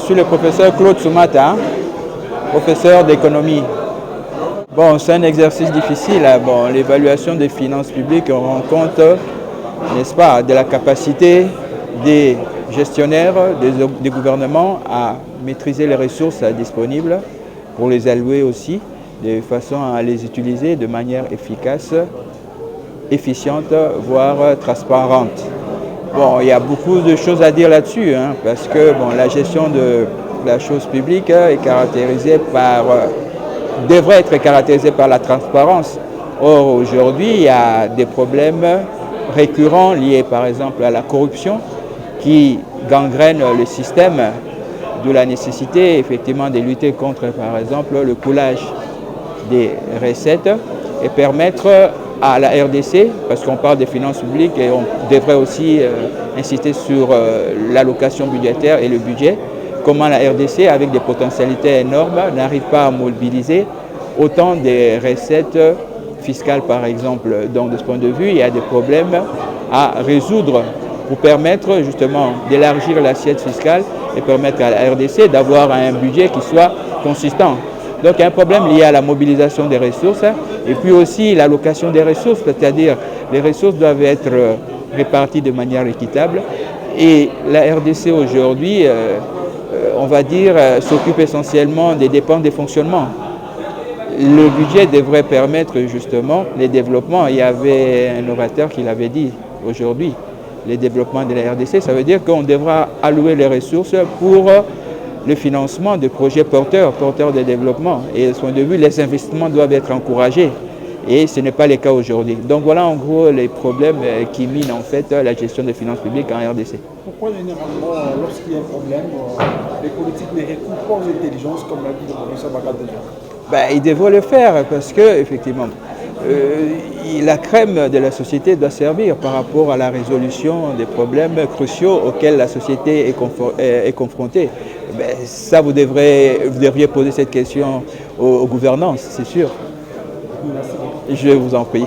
suis le professeur Claude Soumata, professeur d'économie. Bon, c'est un exercice difficile. Bon, l'évaluation des finances publiques, on rend compte, n'est-ce pas, de la capacité des gestionnaires, des gouvernements à maîtriser les ressources disponibles pour les allouer aussi, de façon à les utiliser de manière efficace, efficiente, voire transparente. Bon, il y a beaucoup de choses à dire là-dessus, parce que bon, la gestion de la chose publique est caractérisée par, devrait être caractérisée par la transparence. Or, aujourd'hui, il y a des problèmes récurrents liés par exemple à la corruption qui gangrène le système, d'où la nécessité effectivement de lutter contre par exemple le coulage des recettes et permettre à la RDC, parce qu'on parle des finances publiques et on devrait aussi insister sur l'allocation budgétaire et le budget, comment la RDC, avec des potentialités énormes, n'arrive pas à mobiliser autant des recettes fiscales par exemple. Donc de ce point de vue, il y a des problèmes à résoudre pour permettre justement d'élargir l'assiette fiscale et permettre à la RDC d'avoir un budget qui soit consistant. Donc il y a un problème lié à la mobilisation des ressources et puis aussi l'allocation des ressources, c'est-à-dire les ressources doivent être réparties de manière équitable et la RDC aujourd'hui, on va dire, s'occupe essentiellement des dépenses de fonctionnement. Le budget devrait permettre justement les développements. Il y avait un orateur qui l'avait dit aujourd'hui, les développements de la RDC, ça veut dire qu'on devra allouer les ressources pour le financement de projets porteurs de développement. Et de ce point de vue, les investissements doivent être encouragés. Et ce n'est pas le cas aujourd'hui. Donc voilà en gros les problèmes qui minent en fait la gestion des finances publiques en RDC. Pourquoi généralement, lorsqu'il y a un problème, les politiques ne recourent pas aux intelligences comme l'a dit le professeur Bagadé? Ils devraient le faire parce que effectivement, la crème de la société doit servir par rapport à la résolution des problèmes cruciaux auxquels la société est confrontée. Ça, vous devriez poser cette question aux gouvernances, c'est sûr. Merci. Je vous en prie.